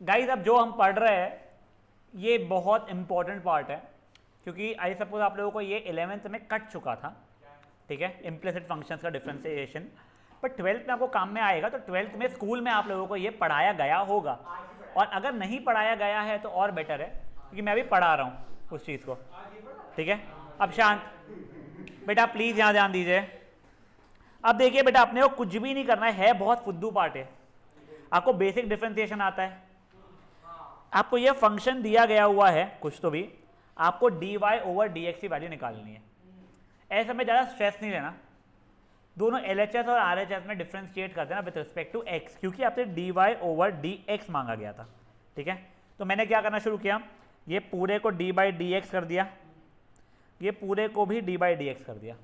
Guys अब जो हम पढ़ रहे हैं ये बहुत इंपॉर्टेंट पार्ट है, क्योंकि आई सपोज आप लोगों को ये 11th में कट चुका था, ठीक है, इम्प्लिसिट फंक्शंस का डिफरेंशिएशन, पर 12th में आपको काम में आएगा। तो 12th में स्कूल में आप लोगों को ये पढ़ाया गया होगा, और अगर नहीं पढ़ाया गया है तो और बेटर है, क्योंकि मैं भी पढ़ा रहा हूँ उस चीज़ को, ठीक है। अब शांत बेटा, प्लीज़ यहाँ ध्यान दीजिए। अब देखिए बेटा, अपने को कुछ भी नहीं करना है बहुत फुद्दू पार्ट है। आपको बेसिक डिफरेंशिएशन आता है, आपको ये फंक्शन दिया गया हुआ है कुछ तो भी, आपको dy ओवर dx की वैल्यू निकालनी है। ऐसे में ज़्यादा स्ट्रेस नहीं लेना, दोनों LHS और RHS में डिफ्रेंशिएट कर देना विद रिस्पेक्ट टू x, क्योंकि आपसे dy ओवर dx मांगा गया था, ठीक है। तो मैंने क्या करना शुरू किया, ये पूरे को d बाई डी एक्स कर दिया, ये पूरे को भी d बाई डी एक्स कर दिया।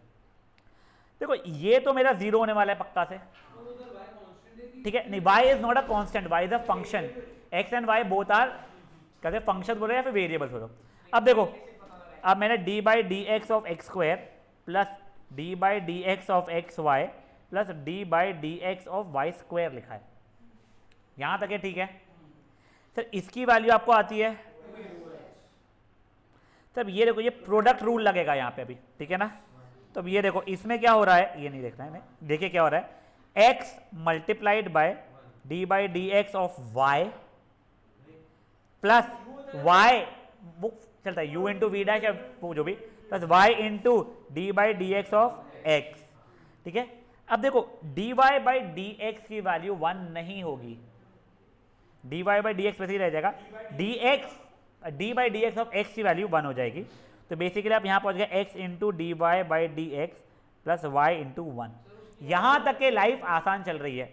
देखो ये तो मेरा जीरो होने वाला है पक्का से, ठीक है। नहीं, y is not a constant, y is a function, x and y both are कहते फंक्शन बोलो या फिर वेरिएबल बोलो। अब देखो, अब मैंने d by D x of x square plus d by D x of x y plus d by D x of y square लिखा है। यहां तक है, ठीक है सर। इसकी वैल्यू आपको आती है तब, ये देखो ये प्रोडक्ट रूल लगेगा यहाँ पे अभी, ठीक है ना। तो अब ये देखो इसमें क्या हो रहा है, ये नहीं देखना है, देखिए क्या हो रहा है, x multiplied by d by D x of y plus y, चलता है u इंटू वी डैश या जो भी, plus y into d by D x of x, ठीक है। अब देखो dy बाई डी एक्स की वैल्यू 1 नहीं होगी, dy बाई डी एक्स वैसे ही रह जाएगा, D by D x of x की वैल्यू 1 हो जाएगी। तो बेसिकली आप यहाँ पहुँच गए x into D Y by D x plus y into 1। यहाँ तक के लाइफ आसान चल रही है,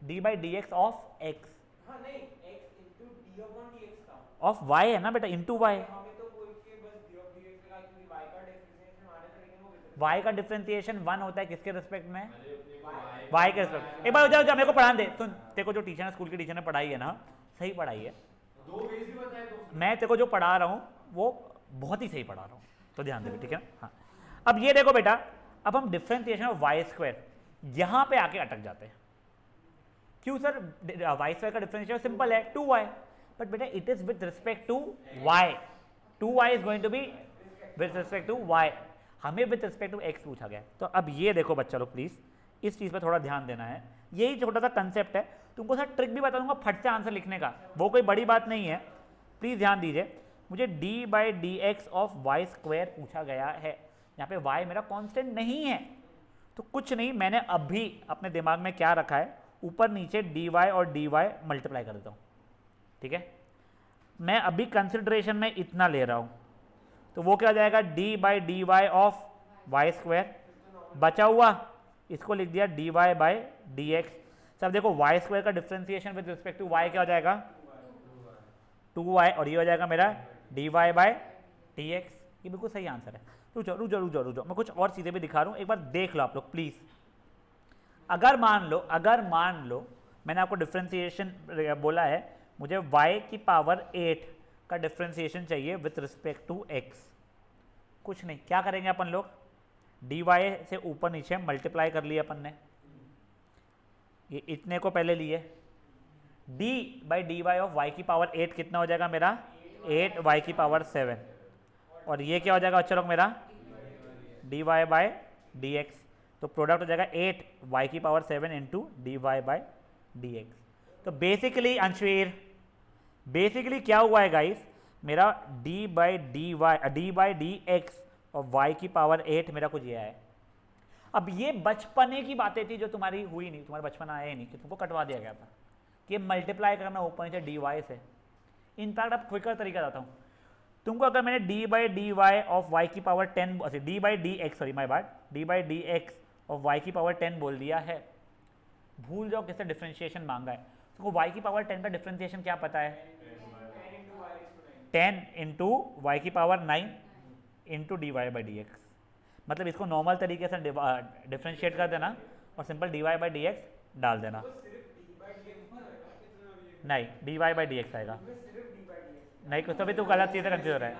d by D x of x of y है ना बेटा, इंटू वाई, y का डिफरेंशिएशन 1 होता है किसके रिस्पेक्ट में, y के रिस्पेक्ट। एक बार हो जाओ मेरे को पढ़ा दे, सुन तेरे को जो टीचर ने, स्कूल की टीचर ने पढ़ाई है ना, सही पढ़ाई है, मैं तेरे को जो पढ़ा रहा हूँ वो बहुत ही सही पढ़ा रहा हूँ, तो ध्यान दे, ठीक है ना। हाँ, अब ये देखो बेटा, अब हम डिफरेंशिएशन ऑफ वाई स्क्वायर यहां पे आके अटक जाते हैं। क्यों सर, वाई स्क्वायर का डिफरेंशिएशन सिंपल है 2y, बट बेटा it is with respect to y, 2y is going to be with respect to y, हमें विद रिस्पेक्ट टू x पूछा गया। तो अब ये देखो बच्चा लोग, प्लीज इस चीज पर थोड़ा ध्यान देना है, यही छोटा सा कंसेप्ट है, तुमको सर ट्रिक भी बता दूंगा फट से आंसर लिखने का, वो कोई बड़ी बात नहीं है, प्लीज ध्यान दीजिए। मुझे d by D x of y square पूछा गया है, यहाँ पे y मेरा कांस्टेंट नहीं है, तो कुछ नहीं, मैंने अभी अपने दिमाग में क्या रखा है, ऊपर नीचे dy और dy मल्टीप्लाई कर देता हूँ, ठीक है। मैं अभी कंसिडरेशन में इतना ले रहा हूँ, तो वो क्या हो जाएगा, d by D Y of y square, बचा हुआ इसको लिख दिया dy बाई डी एक्स। सब देखो वाई स्क्वायर का differentiation with respect to y क्या हो जाएगा, 2y, और ये हो जाएगा मेरा dy बाई डी एक्स। ये बिल्कुल सही आंसर है। रुको, मैं कुछ और चीज़ें भी दिखा रहा हूँ, एक बार देख लो आप लोग प्लीज़। अगर मान लो मैंने आपको डिफरेंशिएशन बोला है, मुझे y की पावर 8 का डिफरेंशिएशन चाहिए विथ रिस्पेक्ट टू x, कुछ नहीं, क्या करेंगे अपन लोग, dy से ऊपर नीचे मल्टीप्लाई कर लिया अपन ने, ये इतने को पहले लिए, d by D Y of y की पावर 8 कितना हो जाएगा मेरा, 8y की पावर 7, और ये क्या हो जाएगा बच्चा लोग मेरा, dy बाई डी एक्स। तो प्रोडक्ट हो जाएगा 8y की power 7 into D Y by D x. तो बेसिकली अंशवीर, बेसिकली क्या हुआ है गाइस, मेरा d बाई डी एक्स और y की पावर 8 मेरा कुछ ये है। अब ये बचपने की बातें थी जो तुम्हारी हुई नहीं, तुम्हारे बचपन आया ही नहीं, कि तुमको कटवा दिया गया था कि मल्टीप्लाई करना ऊपर नीचे डी वाई से। इनफैक्ट अब क्विकर तरीका बताता हूँ तुमको, अगर मैंने d by D Y of Y की power 10, d by D X, sorry my बात, d by D x of Y की पावर 10 बोल दिया है, भूल जाओ किससे डिफरेंशिएशन मांगा है। तुमको y की पावर 10 का डिफरेंशिएशन क्या पता है, 10 इंटू वाई की power 9 into D Y by D x. मतलब इसको नॉर्मल तरीके से डिफरेंशिएट कर देना और simple dy by D x डाल देना, नहीं dy बाई डी एक्स आएगा, नहीं कुछ तो भी तू गलत चीज़ कंफ्यूज हो रहा है,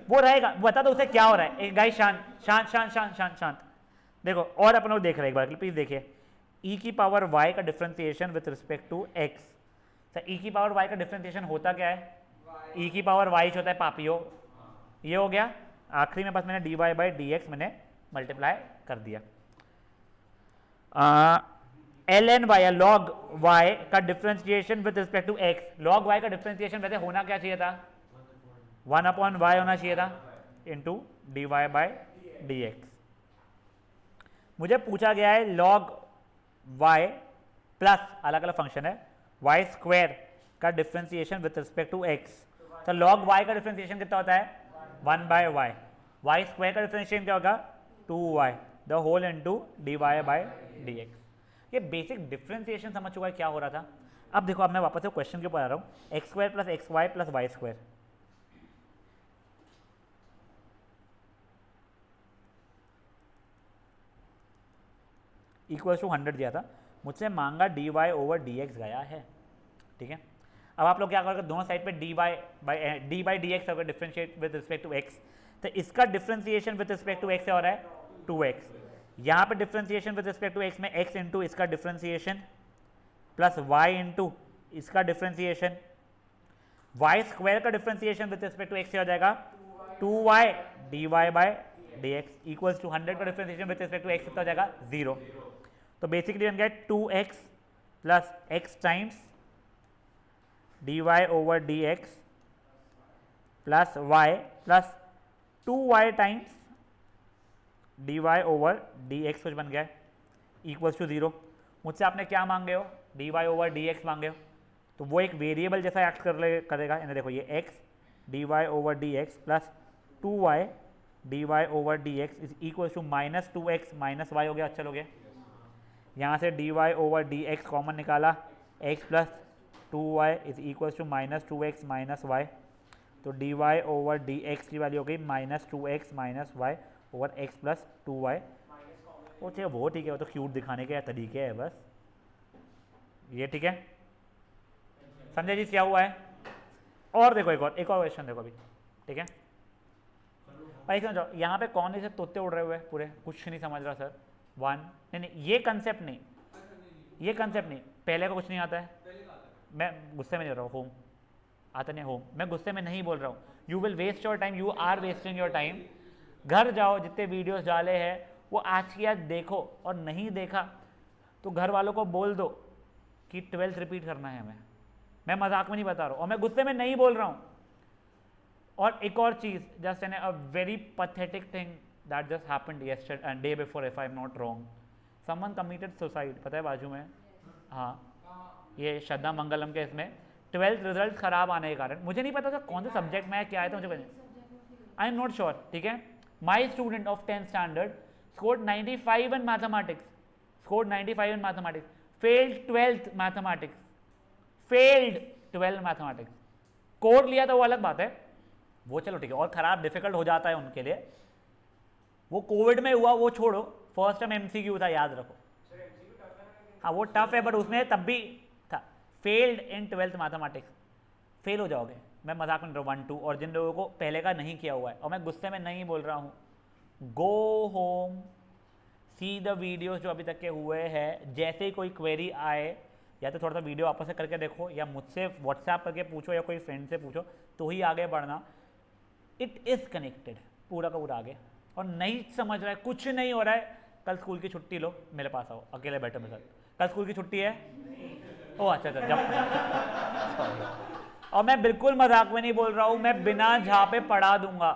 वो रहेगा, बता दो उसे क्या हो रहा है। एक गाइस शांत शांत शांत शांत शांत शांत, देखो और अपन लोग देख रहे हैं, एक बार प्लीज देखिए, ई की पावर वाई का differentiation with respect to X. Sir E की पावर वाई का डिफ्रेंसिएशन होता क्या है? ई की पावर वाई होता है पापियो, ये हो गया। आखिरी में बस मैंने D Y by D X मैंने मल्टीप्लाई कर दिया। L N Y log Y का differentiation with respect to X. Log Y का डिफ्रेंसिएशन वैसे होना क्या चाहिए था? 1/y होना चाहिए था into D Y by D X. मुझे पूछा गया है लॉग y प्लस अलग अलग फंक्शन है y स्क्वायर का differentiation with respect to x। तो लॉग y का डिफ्रेंसिएशन कितना होता है? 1/y। y स्क्वायर का डिफ्रेंसिएशन क्या होगा? 2y the whole into dy by dx। ये बेसिक डिफ्रेंसिएशन समझ चुका है क्या हो रहा था। अब देखो, अब मैं वापस से क्वेश्चन के ऊपर आ रहा हूँ। X square plus x y plus y square equal to 100 दिया था, मुझसे मांगा d Y over D x गया है। ठीक है, अब आप लोग क्या करोगे? दोनों साइड पे डी बाई डी एक्स अगर differentiate with respect to x, तो इसका differentiation with respect to x हो रहा है 2x। यहाँ पे differentiation with respect to x में x इंटू इसका डिफ्रेंसिएशन प्लस y इंटू इसका डिफ्रेंसिएशन, y स्क्वायर का differentiation with respect to x हो जाएगा 2y D Y by D x equals to 100 का differentiation with respect to x कितना हो जाएगा? 0। तो बेसिकली बन गया 2x plus x times d Y over D x plus y plus 2y times d Y over D x कुछ बन गया है इक्वल्स टू 0। मुझसे आपने क्या मांगे हो? D Y over D x मांगे हो, तो वो एक वेरिएबल जैसा एक्ट करेगा। इन्हें देखो, ये x D Y over D x plus 2y D Y over D x is equals to minus 2x minus Y हो गया। अच्छा हो गया, यहाँ से D Y over D X common निकाला, x plus 2y is equals to minus 2x minus Y. तो D Y over D x की वैल्यू हो गई minus 2x minus Y over x plus 2y। वो ठीक है, वो ठीक है, वो तो क्यूट दिखाने के तरीके है बस। ये ठीक है, समझे जी क्या हुआ है? और देखो एक और क्वेश्चन देखो अभी। ठीक है भाई, समझो यहाँ पे कौन से तोते उड़ रहे हुए हैं पूरे, कुछ नहीं समझ रहा सर। नहीं, ये कंसेप्ट नहीं, ये कंसेप्ट नहीं, पहले का कुछ नहीं आता है। मैं गुस्से में नहीं रहा हूँ, होम आता नहीं, होम मैं गुस्से में नहीं बोल रहा हूँ। You will waste your time, you are wasting your time. घर जाओ, जितने वीडियोस डाले हैं वो आज की आज देखो, और नहीं देखा तो घर वालों को बोल दो कि 12th रिपीट करना है हमें। मैं मजाक में नहीं बता रहा हूँ और मैं गुस्से में नहीं बोल रहा हूँ। और एक और चीज़, just an a very pathetic thing that just happened yesterday and day before, if I am not wrong, someone committed suicide. पता है बाजू में? हाँ, ये श्रद्धा मंगलम के इसमें 12th रिजल्ट खराब आने के कारण, मुझे नहीं पता था कौन से सब्जेक्ट में है क्या है, तो मुझे आई एम नॉट श्योर। ठीक है, my student of 10th standard scored 95 in mathematics, scored 95 in mathematics, failed 12th mathematics, failed 12th mathematics। Code लिया था वो अलग बात है, वो चलो ठीक है, और खराब डिफिकल्ट हो जाता है उनके लिए, वो कोविड में हुआ वो छोड़ो। फर्स्ट टाइम एमसीक्यू था, याद रखो। हाँ वो टफ है, बट उसमें तब भी था। Failed in 12th mathematics, fail हो जाओगे। मैं मजाक में 1-2, और जिन लोगों को पहले का नहीं किया हुआ है, और मैं गुस्से में नहीं बोल रहा हूँ, go home, see the videos जो अभी तक के हुए हैं। जैसे ही कोई क्वेरी आए, या तो थोड़ा सा वीडियो वापस से करके देखो, या मुझसे व्हाट्सएप करके पूछो, या कोई फ्रेंड से पूछो, तो ही आगे बढ़ना। इट इज़ कनेक्टेड पूरा का पूरा आगे। और नहीं समझ रहा है, कुछ नहीं हो रहा है, कल स्कूल की छुट्टी लो, मेरे पास आओ, अकेले बैठो मेरे साथ। कल स्कूल की छुट्टी है? ओह अच्छा, जब और मैं बिल्कुल मजाक में नहीं बोल रहा हूँ, मैं बिना झापे पढ़ा दूंगा,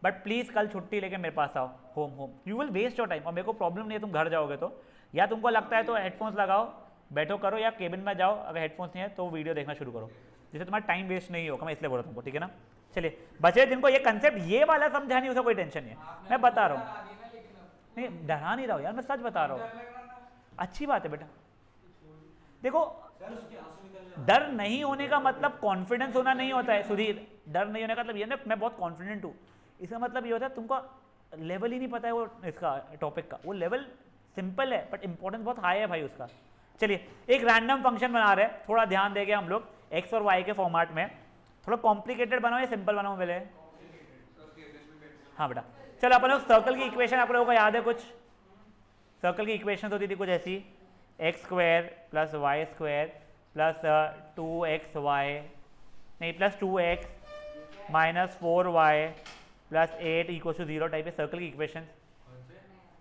बट प्लीज़ कल छुट्टी लेके मेरे पास आओ। Home you will waste your time. और मेरे को प्रॉब्लम नहीं है, तुम घर जाओगे तो, या तुमको लगता है तो हेडफोन्स लगाओ, बैठो करो, या केबिन में जाओ, अगर हेडफोन्स नहीं है तो वीडियो देखना शुरू करो, जिससे तुम्हारा टाइम वेस्ट नहीं होगा। मैं इसलिए बोल रहा हूँ तुमको, ठीक है ना? चलिए, बचे जिनको ये कंसेप्ट ये वाला समझा नहीं, उसका कोई टेंशन नहीं है, मैं बता रहा हूँ। नहीं डरा नहीं रहा हूँ यार, मैं सच बता रहा हूँ। अच्छी बात है बेटा। देखो, डर नहीं होने का मतलब कॉन्फिडेंस होना नहीं होता है सुधीर। डर नहीं होने का मतलब ये ना मैं बहुत कॉन्फिडेंट हूँ, इसका मतलब ये होता है तुमको लेवल ही नहीं पता है वो इसका टॉपिक का। वो लेवल सिंपल है बट इंपॉर्टेंस बहुत हाई है भाई उसका। चलिए, एक रैंडम फंक्शन बना रहे हैं, थोड़ा ध्यान देंगे हम लोग एक्स और वाई के फॉर्मेट में। थोड़ा कॉम्प्लिकेटेड बनाओ या सिंपल बनाओ पहले? हाँ बेटा, चलो अपन लोग सर्कल की इक्वेशन आप लोगों को याद है कुछ? सर्कल की इक्वेशन होती थी कुछ ऐसी, x square plus y square plus 2xy नहीं plus 2x minus 4y plus 8 equal to 0 type है सर्कल की इक्वेशन।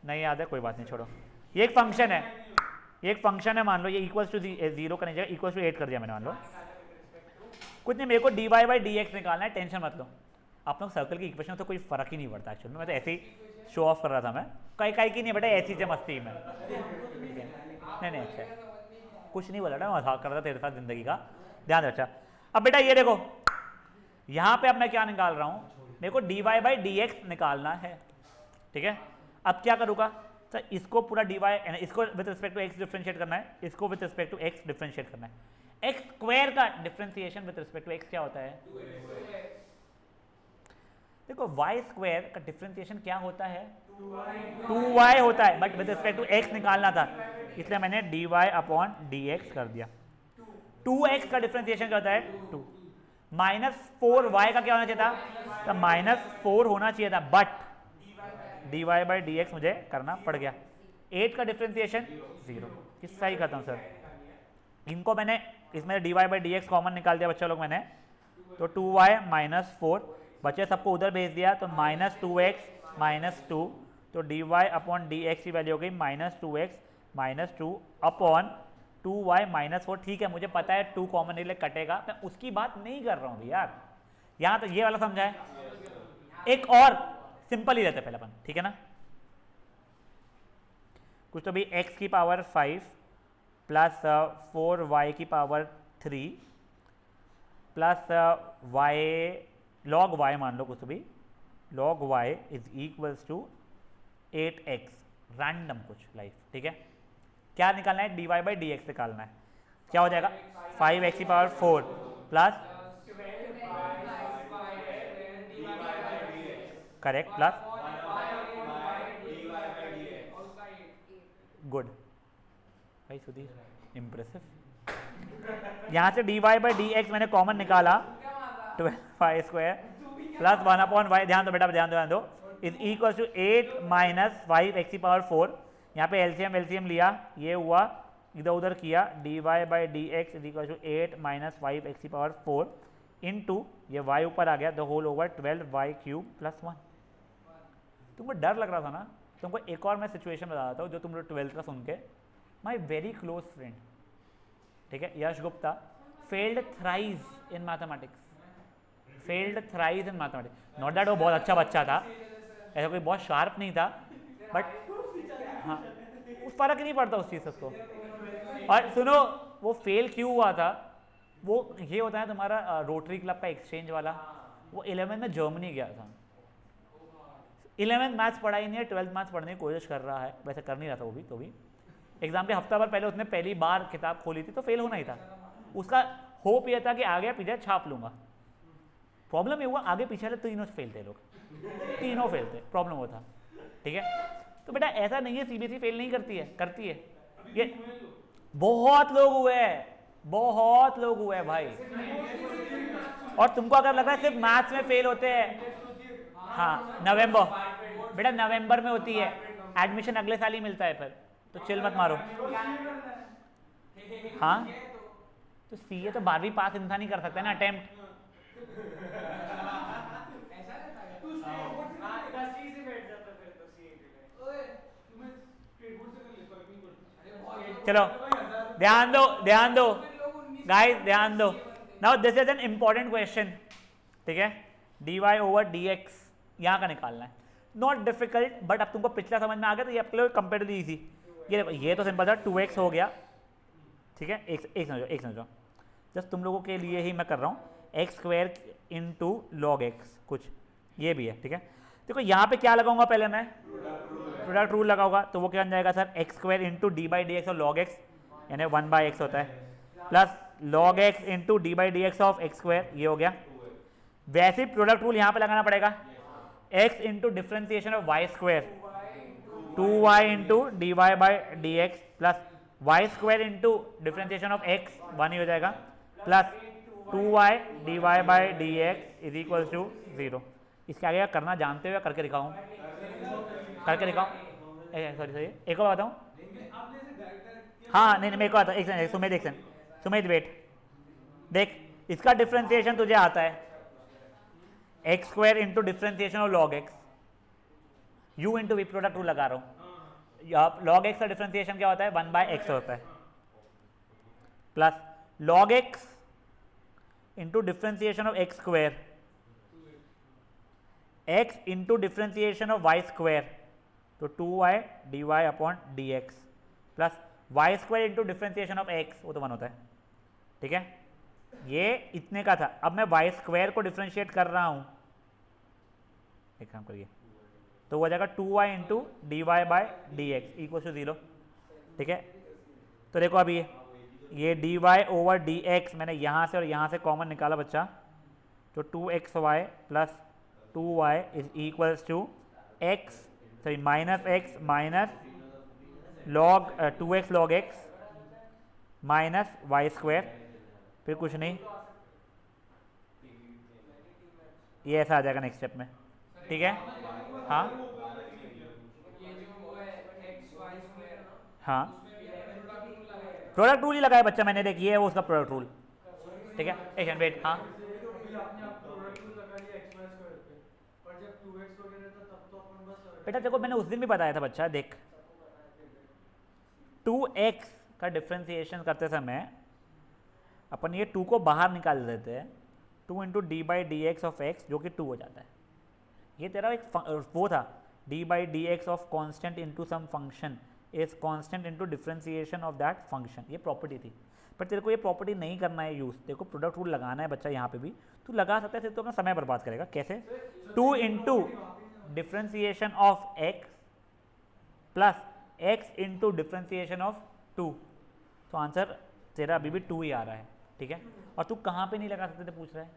नहीं याद है, कोई बात नहीं, छोड़ो। ये एक फंक्शन है, ये एक फंक्शन है, मान लो ये इक्वल टू 0 करने जाएगा, इक्वल टू 8 कर दिया मैंने, मान लो कुछ नहीं, मेरे को dy बाई डी एक्स निकालना है, टेंशन मत लो। आप लोग सर्कल की इक्वेशन तो कोई फर्क ही नहीं पड़ता एक्चुअली, मैं तो ऐसे ही शो ऑफ कर रहा था, मैं कहीं कहीं की नहीं बेटा, ऐसी चीज़ें मस्ती में। नहीं नहीं अच्छा कुछ नहीं बोला ना, मजाक कर रहा था तेरे साथ जिंदगी का, ध्यान रखा। अब बेटा ये देखो यहाँ पे अब मैं क्या निकाल रहा हूँ, मेरे को dy बाई डी एक्स निकालना है, ठीक है। अब क्या करूँगा सर, इसको पूरा dy इसको with respect to x differentiate करना है, इसको with respect to x differentiate करना है। x स्क्वायर का differentiation with respect to x क्या होता है? देखो y स्क्वायर का डिफरेंशिएशन क्या होता है? 2y होता है, but with respect to x निकालना था, इसलिए मैंने dy अपॉन dx कर दिया। 2x का डिफरेंशिएशन क्या होता है? 2 माइनस 4y का क्या होना चाहिए था? तो माइनस 4 होना चाहिए था, but dy by D X मुझे करना पड़ गया। 8 का डिफरेंशिएशन 0, किस्सा ही खत्म सर। इनको मैंने इसमें dy by D X common निकाल दिया बच्चा लोग मैंने, तो 2y माइनस 4 बच्चे सबको उधर भेज दिया, तो माइनस 2x माइनस 2, तो dy अपॉन डी एक्स की वैल्यू हो गई minus 2x minus 2 upon 2y minus 4। ठीक है, मुझे पता है 2 कॉमन निकले कटेगा, मैं उसकी बात नहीं कर रहा हूँ यार, यहाँ तो ये वाला समझा है। एक और सिंपल ही रहता है पहले अपन, ठीक है ना, कुछ तो भी x की पावर 5 प्लस 4y की power 3 plus y log y मान लो, कुछ तो भी log y is equals to 8x, random कुछ लाइफ, ठीक है। क्या निकालना है? dy बाई डी एक्स निकालना है। क्या हो जाएगा? 5x की power 4 plus correct plus good भाई सुधीर, इम्प्रेसिव। यहाँ से dy बाई डी एक्स मैंने कॉमन निकाला, 12y square plus 1 upon y, ध्यान दो बेटा, ध्यान दो, is equal to 8 minus 5x की पावर 4। यहाँ पे एलसीएम लिया, ये हुआ, इधर उधर किया, dy by D x is equal to 8 minus 5x की पावर 4 इनटू ये y ऊपर आ गया, the whole over 12y cube plus 1। तुमको डर लग रहा था ना, तुमको एक और मैं सिचुएशन बता रहा था जो तुम लोग 12th का सुन के, माई वेरी क्लोज फ्रेंड, ठीक है, Yash Gupta, failed thrice in mathematics, failed thrice in mathematics. Not that वो बहुत अच्छा बच्चा था, ऐसा कोई बहुत शार्प नहीं था, बट हाँ उस फर्क नहीं पड़ता उस चीज़ से उसको। और सुनो, वो फेल क्यों हुआ था, वो ये होता है तुम्हारा रोटरी क्लब का एक्सचेंज वाला, वो 11th में जर्मनी गया था, 11th मैथ्स पढ़ाई नहीं है, 12th मैथ्स पढ़ने की कोशिश कर रहा है, वैसे कर नहीं रहा था वो भी, तो भी एग्जाम के हफ्ता भर पहले उसने पहली बार किताब खोली थी, तो फेल होना ही था। उसका होप ये था कि आगे पीछे छाप लूंगा, प्रॉब्लम ये हुआ आगे पीछे वाले तीनों फेल थे, लोग तीनों फेल थे, प्रॉब्लम वो था, ठीक है। तो बेटा ऐसा नहीं है सीबीएसई फेल नहीं करती है, करती है, ये बहुत लोग हुए हैं, बहुत लोग हुए हैं भाई। और तुमको अगर लग रहा है सिर्फ मैथ्स में फेल होते हैं, हाँ नवंबर बेटा, नवंबर में होती है एडमिशन, अगले साल ही मिलता है फिर, तो चिल मत मारो। हाँ तो सीए तो 12वीं पास इंसान ही कर सकता है ना, अटेम्प्ट। चलो ध्यान दो गाइस, ध्यान दो। Now this is an important question, ठीक है, dy ओवर dx यहाँ का निकालना है, नॉट डिफिकल्ट, बट अब तुमको पिछला समझ में आ गया, तो ये आपके लिए कंपेरेटिवली इजी। ये देखो, ये तो सिंपल था, 2x हो गया, ठीक है, एक समझो, जस्ट तुम लोगों के लिए ही मैं कर रहा हूँ, x square into log x, कुछ ये भी है, ठीक है। देखो यहाँ पे क्या लगाऊंगा, पहले मैं प्रोडक्ट रूल लगाऊंगा, तो वो क्या बन जाएगा sir, x square into d by D x और लॉग एक्स, यानी 1/x होता है, plus log x into d by D x of x square, ये हो गया। वैसे प्रोडक्ट रूल यहाँ पे लगाना पड़ेगा, x into differentiation of y square, 2y into D Y by D x, plus y square into differentiation of x, 1 ही हो जाएगा, plus 2y D Y by D x is equal to 0। इसके आगे करना जानते हो या करके दिखाऊं? सॉरी एक और बताऊं, हाँ नहीं मेरे को आता है, एक सेकंड सुमित, एक सेकंड सुमित वेट, देख इसका डिफ्रेंसिएशन तुझे आता है x square into differentiation of log x, u into v, product rule लगा रहा हूँ। लॉग एक्स का डिफ्रेंसिएशन क्या होता है 1/x होता है, plus log x into differentiation of x square, x into differentiation of y square, तो 2y dy upon dx, plus y square into differentiation of x, वो तो 1 होता है, ठीक है। ये इतने का था, अब मैं वाई स्क्वायर को डिफ्रेंशिएट कर रहा हूं, एक काम करिए, तो वो हो जाएगा 2y into D Y by D x equal to 0, ठीक है। तो देखो अभी ये dy ओवर dx मैंने यहाँ से और यहाँ से कॉमन निकाला बच्चा, तो 2xy प्लस 2y is equals to x sorry minus x minus log 2x log x minus y square, फिर कुछ नहीं, ये ऐसा आ जाएगा नेक्स्ट स्टेप में, ठीक है। हाँ हाँ प्रोडक्ट रूल ही लगाया बच्चा मैंने, देखिए है वो उसका प्रोडक्ट रूल, ठीक है। एक सेकंड वेट, हाँ बेटा देखो मैंने उस दिन भी बताया था बच्चा, देख 2x का डिफ्रेंसिएशन करते समय अपन ये 2 को बाहर निकाल देते हैं, 2 into d by D x of x जो कि 2 हो जाता है। ये तेरा एक वो था D by D x of constant into some function is constant into differentiation of that function, ये प्रॉपर्टी थी। पर तेरे को ये प्रॉपर्टी नहीं करना है यूज़, तेरे को प्रोडक्ट रूल लगाना है बच्चा, यहाँ पे भी तू लगा सकता है, तो अपना समय बर्बाद करेगा। कैसे? 2 into differentiation of x plus x into differentiation of 2, तो आंसर तेरा अभी भी 2 ही आ रहा है, ठीक है। और तू कहाँ पे नहीं लगा सकते थे पूछ रहा है,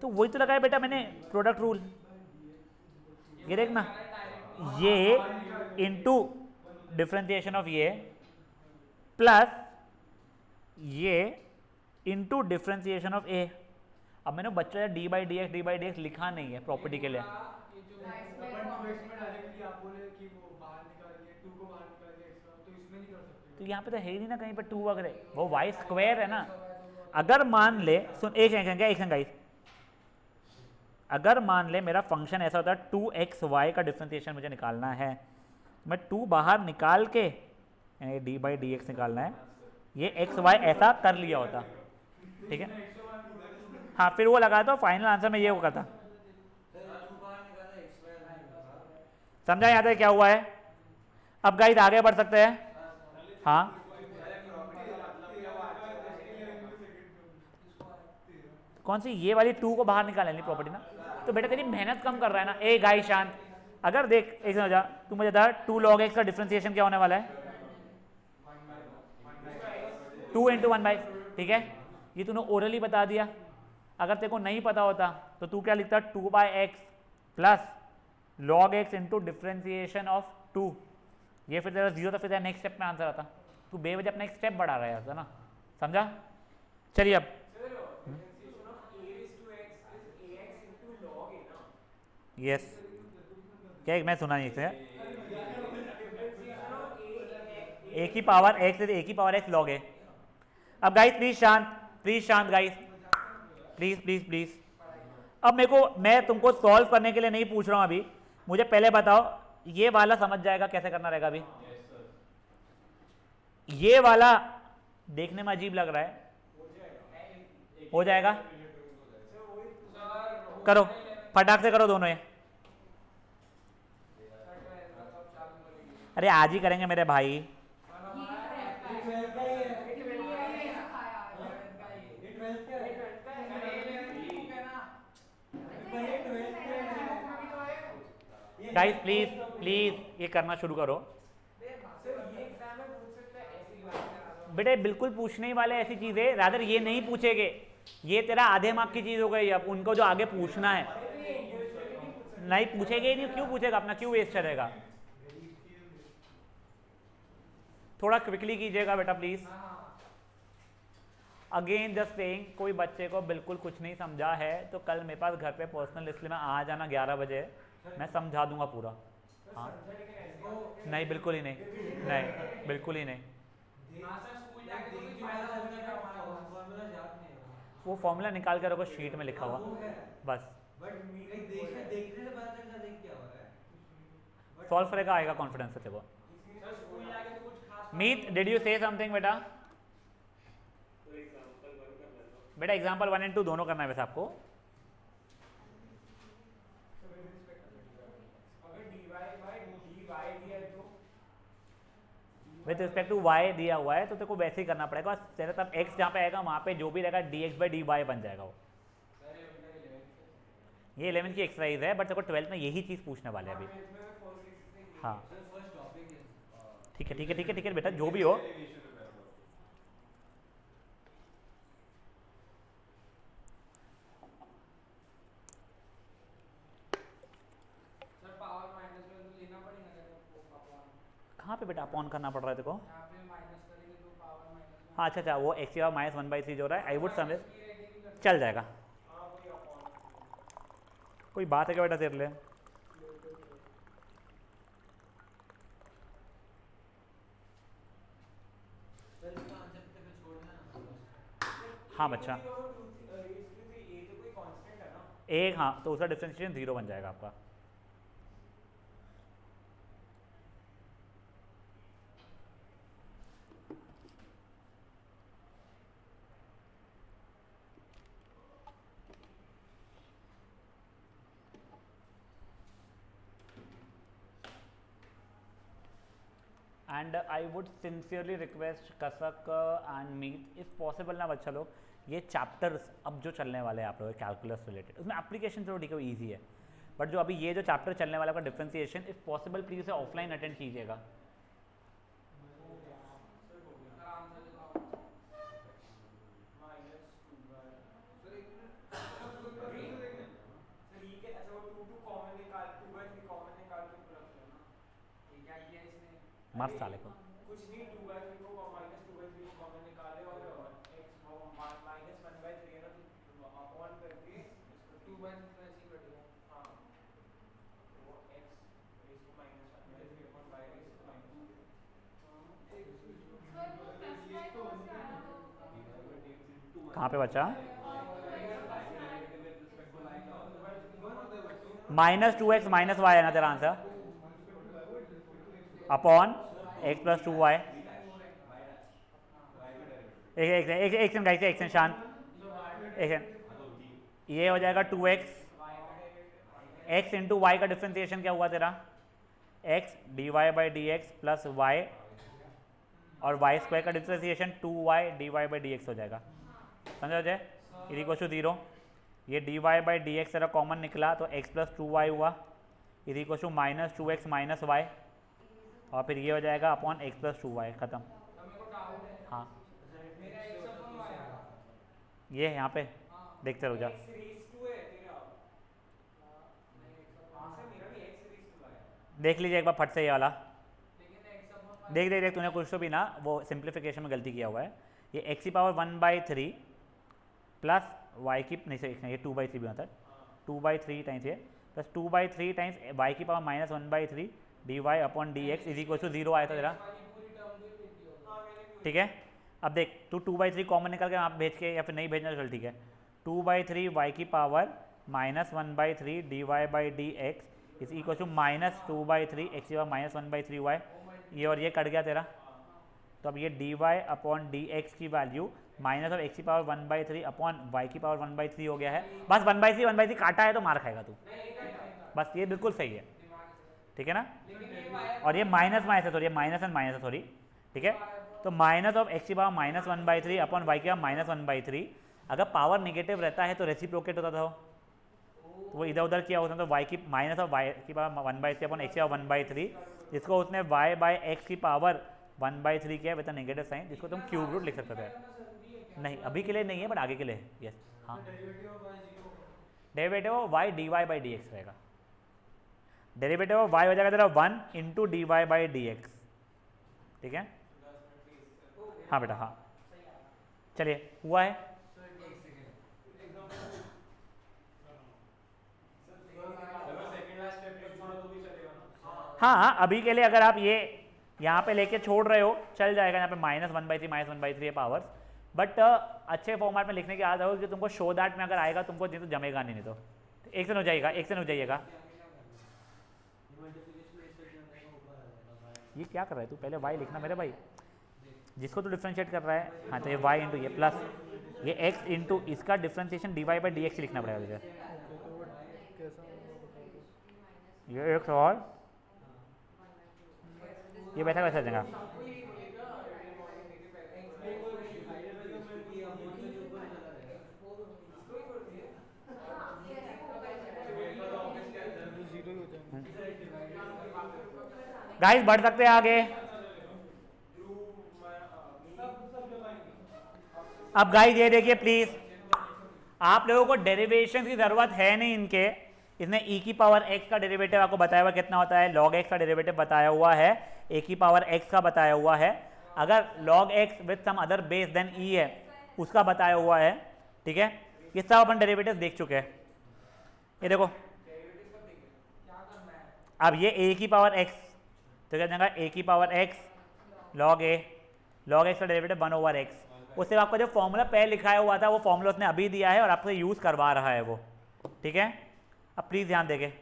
तो वही तो लगाया बेटा मैंने प्रोडक्ट रूल, ये देख ना, ये इंटू डिफ्रेंसिएशन ऑफ ये प्लस ये इंटू डिफ्रेंसिएशन ऑफ ए। अब मैंने बच्चा डी बाई डी एक्स लिखा नहीं है प्रॉपर्टी के लिए, तो यहाँ पे तो है ही नहीं ना कहीं पर 2 वगैरह, वो वाई स्क्वायर है ना। अगर मान ले, सुन एक सेकंड गाइस, अगर मान ले मेरा फंक्शन ऐसा होता है 2xy का डिफ्रेंसिएशन मुझे निकालना है, मैं 2 बाहर निकाल के डी बाई डी एक्स निकालना है, ये एक्स वाई ऐसा कर लिया होता, ठीक है। हाँ फिर वो लगा तो फाइनल आंसर में ये होगा था, समझा यहाँ तक क्या हुआ है। अब गाइस आगे बढ़ सकते हैं, हाँ कौन सी ये वाली 2 को बाहर निकाल लेनी प्रॉपर्टी ना, तो बेटा तेरी मेहनत कम कर रहा है ना। ए गाइस शांत, अगर देख एक समझा, तू मुझे बता 2 log x का डिफ्रेंसिएशन क्या होने वाला है 2 इंटू 1/, ठीक है। ये तूने ओरली बता दिया, अगर तेरे को नहीं पता होता तो तू क्या लिखता 2/x plus log x into differentiation of 2, ये फिर तेरा 0 था, फिर तेरा नेक्स्ट स्टेप में आंसर आता। तू बेवजह अपना एक स्टेप बढ़ा रहा है ना, समझा। चलिए अब यस क्या मैं सुना नहीं इसे, एक ही पावर x लॉग है। अब गाइस प्लीज शांत गाइस, प्लीज। अब मैं तुमको सॉल्व करने के लिए नहीं पूछ रहा हूं अभी, मुझे पहले बताओ ये वाला समझ जाएगा कैसे करना रहेगा। अभी ये वाला देखने में अजीब लग रहा है, हो जाएगा, करो फटाक से करो दोनों ये, अरे आज ही करेंगे मेरे भाई। गाइस प्लीज ये करना शुरू करो बेटे, बिल्कुल पूछने ही वाले ऐसी चीज है, रादर ये नहीं पूछेगे, ये तेरा आधे मार्क की चीज हो गई। अब उनको जो आगे पूछना है नहीं पूछेगे ही नहीं, क्यों पूछेगा, अपना क्यों वेस्ट करेगा। थोड़ा क्विकली कीजिएगा बेटा प्लीज। अगेन जस्ट सेइंग, कोई बच्चे को बिल्कुल कुछ नहीं समझा है तो कल मेरे पास घर पे पर्सनल लिस्ट में आ जाना 11 बजे, मैं समझा दूंगा पूरा। हाँ नहीं बिल्कुल ही नहीं, नहीं बिल्कुल ही नहीं। वो फॉर्मूला निकाल कर रखो शीट में लिखा हुआ बस, सॉल्व करेगा आएगा कॉन्फिडेंस से देखो। मीत डिड यू से समथिंग बेटा? बेटा एग्जाम्पल 1 और 2 दोनों करना है वैसे आपको। विथ रिस्पेक्ट टू y दिया हुआ है तो तेरे को वैसे ही करना पड़ेगा, तेरा तब x जहाँ पे आएगा वहाँ पे जो भी रहेगा dx/dy बन जाएगा वो। ये 11th की एक्सरसाइज है बट तेरे को 12th में यही चीज़ पूछने वाले हैं अभी। हाँ ठीक है ठीक है ठीक है ठीक है बेटा जो भी हो। कहाँ पे बेटा अपॉन करना पड़ रहा है देखो? हाँ अच्छा अच्छा वो एक्स -1/3 जो रहा है आई वुड समझ चल जाएगा। कोई बात है क्या बेटा तेरे लिए? हाँ बच्चा एक, हाँ तो उसका डिफरेंशिएशन 0 बन जाएगा आपका। And I would sincerely request कसक एंड मीत इफ़ पॉसिबल ना बच्चा लोग ये चैप्टर्स अब जो चलने वाले हैं आप लोग कैलकुलस रिलेटेड उसमें एप्लीकेशन चलो ठीक है ईजी है बट जो अभी ये जो चैप्टर चलने वाला है डिफरेंशिएशन इफ़ पॉसिबल प्लीज़ उसे ऑफलाइन अटेंड कीजिएगा। मर साले को कहाँ पे बचा? -2x -y है ना तेरा आंसर अपॉन x + 2y। एक सेकंड गाइस एक सेकंड शांत एक सेकंड ये हो जाएगा 2x x इंटू वाई का डिफ्रेंसिएशन क्या हुआ तेरा x dy/dx प्लस y और y² का डिफ्रेंसिएशन 2y dy/dx हो जाएगा। समझा जाए इज इक्वल टू 0। ये dy/dx तेरा कॉमन निकला तो x + 2y हुआ is equal to -2x - y और फिर ये हो जाएगा अपॉन x + 2y खत्म। हाँ ये यहाँ पे देखते रहो जा देख लीजिए एक बार फट से ये वाला देख देख देख तूने कुछ तो भी ना वो सिंप्लीफिकेशन में गलती किया हुआ है। ये x⁻1/3 प्लस y की नहीं सही ये 2/3 भी होता है 2/3 टाइम्स ये plus 2/3 times y⁻1/3 dy/dx is equal to 0 आया था तेरा। ठीक है अब देख तू 2/3 कॉमन निकल के आप भेज के या फिर नहीं भेजना चल ठीक है 2/3 y⁻1/3 dy/dx is equal to -2/3 x⁻1/3y ये और ये कट गया तेरा। तो अब ये dy/dx की वैल्यू -x⁻1/3 अपॉन y⁻1/3 हो गया है। बस 1/3 काटा है तो मार खाएगा तू बस ये बिल्कुल सही है ठीक है ना। और ये माइनस है सॉरी माइनस एंड माइनस है सॉरी ठीक है। तो -x⁻1/3 अपॉन y⁻1/3 अगर पावर नेगेटिव रहता है तो रेसिप्रोकेट होता था तो वो इधर उधर किया होता तो y⁻1/3 अपॉन x⁻1/3 जिसको उसने y/x की पावर 1/3 किया विद नेगेटिव साइन जिसको तुम क्यूब रूट लिख सकते थे। नहीं अभी के लिए नहीं है बट आगे के लिए यस हाँ डेरिवेटिव ऑफ y dy/dx रहेगा। डेरिवेटिव ऑफ y हो जाएगा तेरा 1 × dy/dx ठीक है। हाँ बेटा हाँ चलिए हुआ है हाँ अभी के लिए अगर आप ये यहाँ पे लेके छोड़ रहे हो चल जाएगा, यहाँ पे -1/3 -1/3 है पावर्स, बट अच्छे फॉर्मेट में लिखने की आदत हो कि तुमको शो दैट में अगर आएगा तुमको नहीं तो जमेगा नहीं तो एक से हो जाएगा, एक से हो जाइएगा। ये क्या कर रहा है तू, पहले y लिखना मेरे भाई, जिसको तू डिफ्रेंशिएट कर रहा है। हाँ तो ये y इंटू ये प्लस ये x इंटू इसका डिफ्रेंशिएशन dy/dx लिखना पड़ेगा तुझे। ये एक और ये वैसा वैसा देगा। गाइस बढ़ सकते हैं आगे। अब गाइस ये देखिए प्लीज, आप लोगों को डेरिवेशन की जरूरत है नहीं इनके। इसने e की पावर x का डेरिवेटिव आपको बताया हुआ कितना होता है, log x का डेरिवेटिव बताया हुआ है, a की पावर x का बताया हुआ है। अगर log x with some other base then e है उसका बताया हुआ है, ठीक है। ये सब अपन डेरिवेटिव देख चुके हैं। ये देखो अब ये a की पावर x तो क्या जाएगा a की पावर x log x का डेरिवेटिव 1/x। उससे आपका जो फॉर्मूला पहले लिखाया हुआ था वो फॉर्मूला उसने अभी दिया है और आपको यूज करवा रहा है वो, ठीक है। अब प्लीज ध्यान देंगे।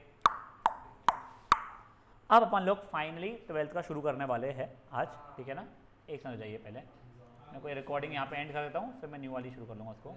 अब अपन लोग फाइनली 12th का शुरू करने वाले हैं आज, ठीक है ना। एक समझ जाइए, पहले मैं कोई रिकॉर्डिंग यहाँ पे एंड कर देता हूँ, फिर मैं न्यू वाली शुरू कर लूँगा उसको।